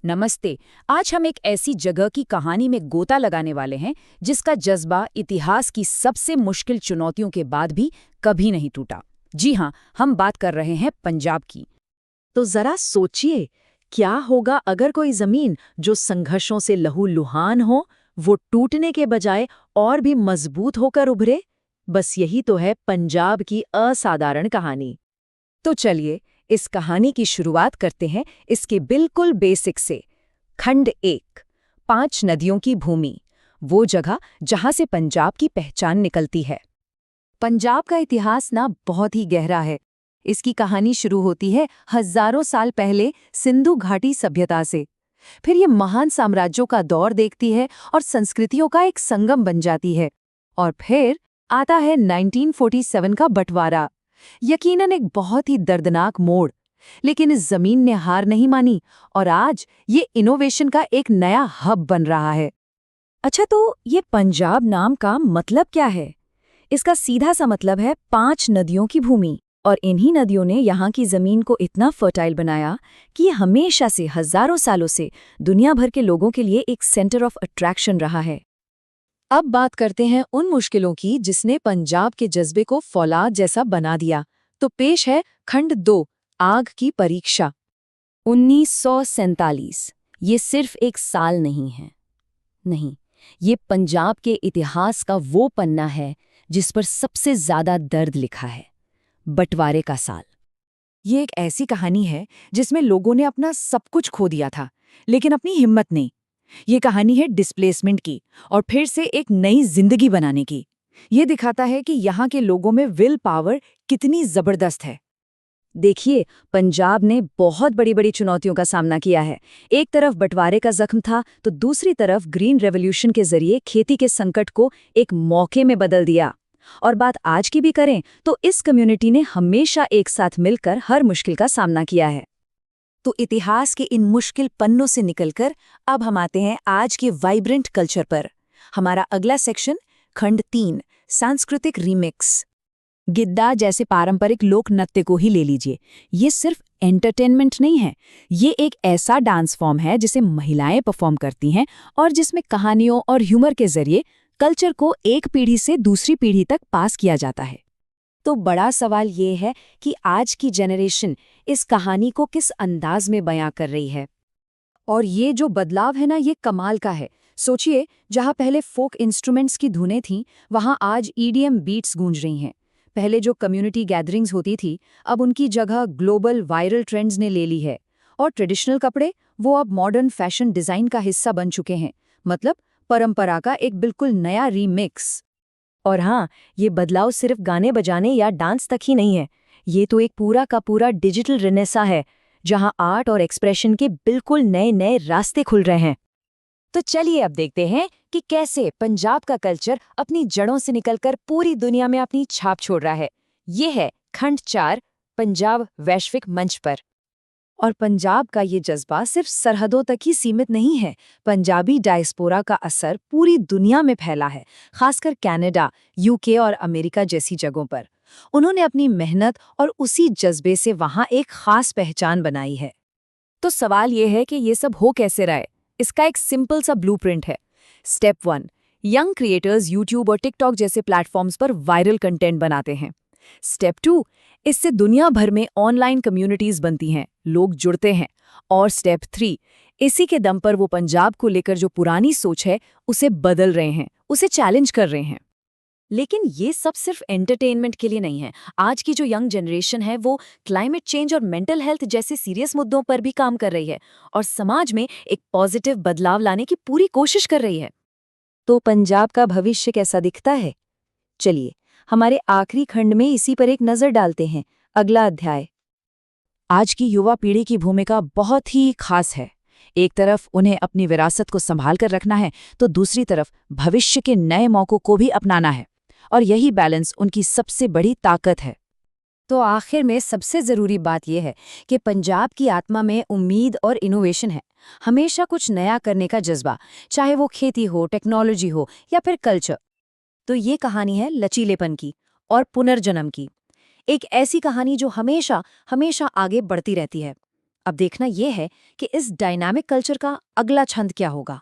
नमस्ते। आज हम एक ऐसी जगह की कहानी में गोता लगाने वाले हैं जिसका जज्बा इतिहास की सबसे मुश्किल चुनौतियों के बाद भी कभी नहीं टूटा। जी हाँ, हम बात कर रहे हैं पंजाब की। तो जरा सोचिए, क्या होगा अगर कोई जमीन जो संघर्षों से लहूलुहान हो, वो टूटने के बजाय और भी मजबूत होकर उभरे। बस यही तो है पंजाब की असाधारण कहानी। तो चलिए इस कहानी की शुरुआत करते हैं इसके बिल्कुल बेसिक से। खंड 1, 5 नदियों की भूमि, वो जगह जहां से पंजाब की पहचान निकलती है। पंजाब का इतिहास ना बहुत ही गहरा है। इसकी कहानी शुरू होती है हजारों साल पहले सिंधु घाटी सभ्यता से। फिर ये महान साम्राज्यों का दौर देखती है और संस्कृतियों का एक संगम बन जाती है। और फिर आता है 1947 का बंटवारा। यकीनन एक बहुत ही दर्दनाक मोड़, लेकिन इस जमीन ने हार नहीं मानी और आज ये इनोवेशन का एक नया हब बन रहा है। अच्छा, तो ये पंजाब नाम का मतलब क्या है? इसका सीधा सा मतलब है 5 नदियों की भूमि, और इन्हीं नदियों ने यहाँ की जमीन को इतना फर्टाइल बनाया कि ये हमेशा से हजारों सालों से दुनिया भर के लोगों के लिए एक सेंटर ऑफ अट्रैक्शन रहा है। अब बात करते हैं उन मुश्किलों की जिसने पंजाब के जज्बे को फौलाद जैसा बना दिया। तो पेश है खंड 2, आग की परीक्षा। 1947 ये सिर्फ एक साल नहीं है। नहीं, ये पंजाब के इतिहास का वो पन्ना है जिस पर सबसे ज्यादा दर्द लिखा है। बंटवारे का साल। ये एक ऐसी कहानी है जिसमें लोगों ने अपना सब कुछ खो दिया था, लेकिन अपनी हिम्मत नहीं। ये कहानी है डिस्प्लेसमेंट की और फिर से एक नई जिंदगी बनाने की। ये दिखाता है कि यहाँ के लोगों में विल पावर कितनी जबरदस्त है। देखिए, पंजाब ने बहुत बड़ी बड़ी चुनौतियों का सामना किया है। एक तरफ बंटवारे का जख्म था, तो दूसरी तरफ ग्रीन रेवोल्यूशन के जरिए खेती के संकट को एक मौके में बदल दिया। और बात आज की भी करें तो इस कम्युनिटी ने हमेशा एक साथ मिलकर हर मुश्किल का सामना किया है। तो इतिहास के इन मुश्किल पन्नों से निकलकर अब हम आते हैं आज के वाइब्रेंट कल्चर पर। हमारा अगला सेक्शन खंड 3, सांस्कृतिक रीमिक्स। गिद्दा जैसे पारंपरिक लोक नृत्य को ही ले लीजिए। ये सिर्फ एंटरटेनमेंट नहीं है, ये एक ऐसा डांस फॉर्म है जिसे महिलाएं परफॉर्म करती हैं और जिसमें कहानियों और ह्यूमर के जरिए कल्चर को एक पीढ़ी से दूसरी पीढ़ी तक पास किया जाता है। तो बड़ा सवाल ये है कि आज की जनरेशन इस कहानी को किस अंदाज में बयां कर रही है। और ये जो बदलाव है ना, ये कमाल का है। सोचिए, जहाँ पहले फोक इंस्ट्रूमेंट्स की धुनें थीं, वहाँ आज ईडीएम बीट्स गूंज रही हैं। पहले जो कम्युनिटी गैदरिंग्स होती थी, अब उनकी जगह ग्लोबल वायरल ट्रेंड्स ने ले ली है। और ट्रेडिशनल कपड़े, वो अब मॉडर्न फैशन डिज़ाइन का हिस्सा बन चुके हैं। मतलब परंपरा का एक बिल्कुल नया रीमिक्स। और हाँ, ये बदलाव सिर्फ गाने बजाने या डांस तक ही नहीं है। ये तो एक पूरा का पूरा डिजिटल रिनेसा है, जहाँ आर्ट और एक्सप्रेशन के बिल्कुल नए नए रास्ते खुल रहे हैं। तो चलिए अब देखते हैं कि कैसे पंजाब का कल्चर अपनी जड़ों से निकलकर पूरी दुनिया में अपनी छाप छोड़ रहा है। ये है खंड 4, पंजाब वैश्विक मंच पर। और पंजाब का ये जज्बा सिर्फ सरहदों तक ही सीमित नहीं है। पंजाबी डायस्पोरा का असर पूरी दुनिया में फैला है, खासकर कनाडा, यूके और अमेरिका जैसी जगहों पर। उन्होंने अपनी मेहनत और उसी जज्बे से वहाँ एक खास पहचान बनाई है। तो सवाल ये है कि ये सब हो कैसे रहा है। इसका एक सिंपल सा ब्लूप्रिंट है। स्टेप 1, यंग क्रिएटर्स यूट्यूब और टिकटॉक जैसे प्लेटफॉर्म्स पर वायरल कंटेंट बनाते हैं। स्टेप 2, इससे दुनिया भर में ऑनलाइन कम्युनिटीज बनती हैं, लोग जुड़ते हैं। और स्टेप 3, इसी के दम पर वो पंजाब को लेकर जो पुरानी सोच है उसे बदल रहे हैं, उसे चैलेंज कर रहे हैं। लेकिन ये सब सिर्फ एंटरटेनमेंट के लिए नहीं है। आज की जो यंग जनरेशन है वो क्लाइमेट चेंज और मेंटल हेल्थ जैसे सीरियस मुद्दों पर भी काम कर रही है और समाज में एक पॉजिटिव बदलाव लाने की पूरी कोशिश कर रही है। तो पंजाब का भविष्य कैसा दिखता है? चलिए हमारे आखिरी खंड में इसी पर एक नजर डालते हैं। अगला अध्याय। आज की युवा पीढ़ी की भूमिका बहुत ही खास है। एक तरफ उन्हें अपनी विरासत को संभाल कर रखना है, तो दूसरी तरफ भविष्य के नए मौकों को भी अपनाना है। और यही बैलेंस उनकी सबसे बड़ी ताकत है। तो आखिर में सबसे ज़रूरी बात यह है कि पंजाब की आत्मा में उम्मीद और इनोवेशन है। हमेशा कुछ नया करने का जज्बा, चाहे वो खेती हो, टेक्नोलॉजी हो या फिर कल्चर। तो ये कहानी है लचीलेपन की और पुनर्जन्म की। एक ऐसी कहानी जो हमेशा हमेशा आगे बढ़ती रहती है। अब देखना यह है कि इस डायनामिक कल्चर का अगला छंद क्या होगा।